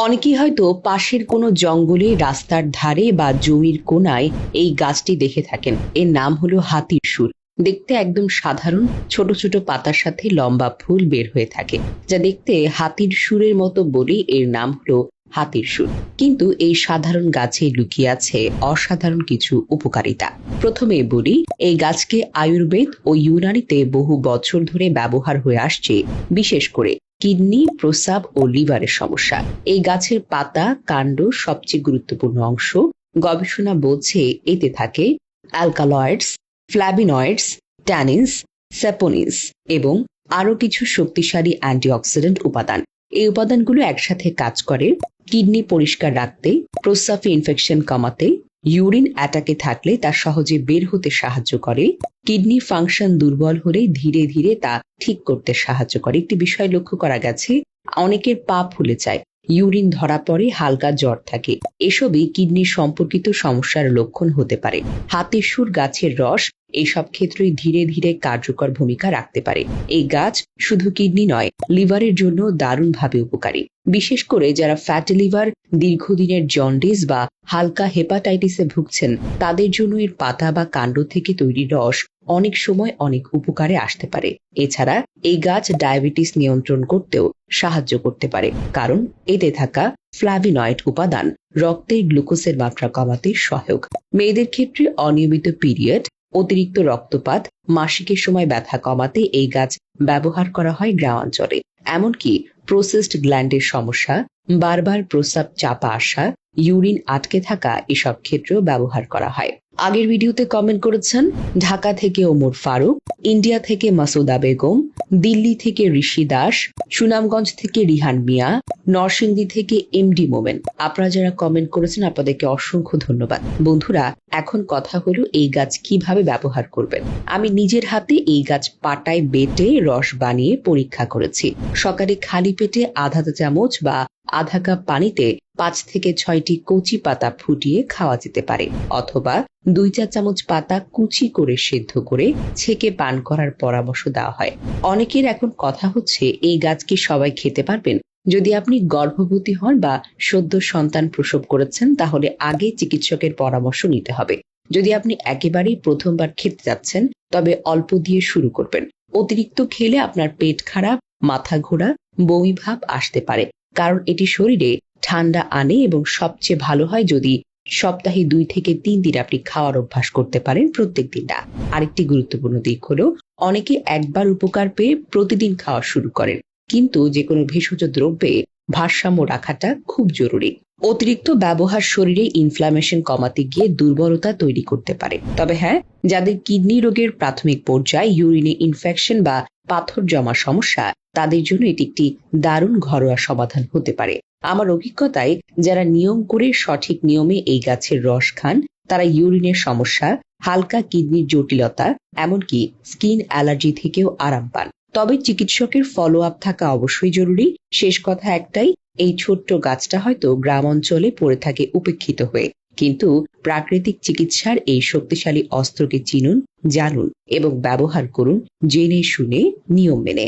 অনেকেই হয়তো পাশের কোনো জঙ্গলে, রাস্তার ধারে বা জমির কোনায় এই গাছটি দেখে থাকেন। এর নাম হলো হাতির সুর। দেখতে একদম সাধারণ, ছোট ছোট পাতার সাথে লম্বা ফুল বের হয়ে থাকে, যা দেখতে হাতির সুরের মতো বলেই এর নাম হলো হাতির সুর। কিন্তু এই সাধারণ গাছে লুকিয়ে আছে অসাধারণ কিছু উপকারিতা। প্রথমে বলি, এই গাছকে আয়ুর্বেদ ও ইউনানিতে বহু বছর ধরে ব্যবহার হয়ে আসছে, বিশেষ করে কিডনি, প্রস্রাব ও লিভারের সমস্যা। এই গাছের পাতা, কাণ্ড সবচেয়ে গুরুত্বপূর্ণ অংশ। গবেষণা বলছে এতে থাকে অ্যালকালয়েডস, ফ্ল্যাভিনয়েডস, ট্যানিনস, স্যাপোনিনস এবং আরো কিছু শক্তিশালী অ্যান্টিঅক্সিডেন্ট উপাদান। এই উপাদানগুলো একসাথে কাজ করে কিডনি পরিষ্কার রাখতে, প্রস্রাবে ইনফেকশন কমাতে, ইউরিন অ্যাটাকে থাকলে তা সহজে বের হতে সাহায্য করে, কিডনি ফাংশন দুর্বল হলে ধীরে ধীরে তা ঠিক করতে সাহায্য করে। একটি বিষয় লক্ষ্য করা গেছে, অনেকের পা ফুলে যায়, ইউরিন ধরা পড়ে, হালকা জ্বর থাকে, এসবই কিডনি সম্পর্কিত সমস্যার লক্ষণ হতে পারে। হাতির সুর গাছের রস এইসব ক্ষেত্রেই ধীরে ধীরে কার্যকর ভূমিকা রাখতে পারে। এই গাছ শুধু কিডনি নয়, লিভারের জন্য দারুণভাবে উপকারী। বিশেষ করে যারা ফ্যাটি লিভার, দীর্ঘদিনের জন্ডিস বা হালকা হেপাটাইটিসে ভুগছেন, তাদের জন্য এর পাতা বা কাণ্ড থেকে তৈরি রস অনেক সময় অনেক উপকারে আসতে পারে। এছাড়া এই গাছ ডায়াবেটিস নিয়ন্ত্রণ করতেও সাহায্য করতে পারে, কারণ এতে থাকা ফ্ল্যাভিনয়েড উপাদান রক্তের গ্লুকোজের মাত্রা কমাতে সহায়ক। মেয়েদের ক্ষেত্রে অনিয়মিত পিরিয়ড, অতিরিক্ত রক্তপাত, মাসিকের সময় ব্যথা কমাতে এই গাছ ব্যবহার করা হয় গ্রামাঞ্চলে। এমনকি প্রসেসড গ্ল্যান্ডের সমস্যা, বারবার প্রস্রাব চাপা আসা, ইউরিন আটকে থাকা, এসব ক্ষেত্রেও ব্যবহার করা হয়। আগের ভিডিওতে কমেন্ট করেছেন ঢাকা থেকে ওমর ফারুক, ইন্ডিয়া থেকে মাসুদা বেগম, দিল্লি থেকে ঋষি দাস, সুনামগঞ্জ থেকে রিহান মিয়া, নরসিংদী থেকে এমডি মোমেন। আপনারা যারা কমেন্ট করেছেন আপনাদেরকে অসংখ্য ধন্যবাদ। বন্ধুরা, এখন কথা হলো এই গাছ কিভাবে ব্যবহার করবেন। আমি নিজের হাতে এই গাছ পাটায় বেটে রস বানিয়ে পরীক্ষা করেছি। সকালে খালি পেটে আধা চামচ বা আধা কাপ পানিতে 5 থেকে 6টি কচি পাতা ফুটিয়ে খাওয়া যেতে পারে, অথবা 2 চা চামচ পাতা কুচি করে সেদ্ধ করে ছেঁকে পান করার পরামর্শ দেওয়া হয়। অনেকের এখন কথা হচ্ছে, এই গাছ কি সবাই খেতে পারবেন? যদি আপনি গর্ভবতী হন বা সদ্য সন্তান প্রসব করেছেন, তাহলে আগে চিকিৎসকের পরামর্শ নিতে হবে। যদি আপনি একেবারেই প্রথমবার খেতে যাচ্ছেন, তবে অল্প দিয়ে শুরু করবেন। অতিরিক্ত খেলে আপনার পেট খারাপ, মাথা ঘোরা, বমি ভাব আসতে পারে, কারণ এটি শরীরে ঠান্ডা আনে, এবং সবচেয়ে ভালো হয় যদি সপ্তাহে 2 থেকে 3 দিন আপনি খাওয়ার অভ্যাস করতে পারেন, প্রত্যেক দিন না। আরেকটি গুরুত্বপূর্ণ দিক হলো, অনেকে একবার উপকার পেয়ে প্রতিদিন খাওয়া শুরু করেন, কিন্তু যে কোনো ভেষজ দ্রব্যে ভারসাম্য রাখাটা খুব জরুরি। অতিরিক্ত ব্যবহার শরীরে ইনফ্ল্যামেশন কমাতে গিয়ে দুর্বলতা তৈরি করতে পারে। তবে হ্যাঁ, যাদের কিডনি রোগের প্রাথমিক পর্যায়ে, ইউরিনে ইনফেকশন বা পাথর জমা সমস্যা, তাদের জন্য এটি একটি দারুণ ঘরোয়া সমাধান হতে পারে। আমার অভিজ্ঞতায় যারা নিয়ম করে সঠিক নিয়মে এই গাছের রস খান, তারা ইউরিনের সমস্যা, হালকা কিডনির জটিলতা, এমনকি স্কিন অ্যালার্জি থেকেও আরাম পান। তবে চিকিৎসকের ফলো আপ থাকা অবশ্যই জরুরি। শেষ কথা একটাই, এই ছোট্ট গাছটা হয়তো গ্রাম অঞ্চলে পড়ে থাকে উপেক্ষিত হয়ে, কিন্তু প্রাকৃতিক চিকিৎসার এই শক্তিশালী অস্ত্রকে চিনুন, জানুন এবং ব্যবহার করুন জেনে শুনে, নিয়ম মেনে।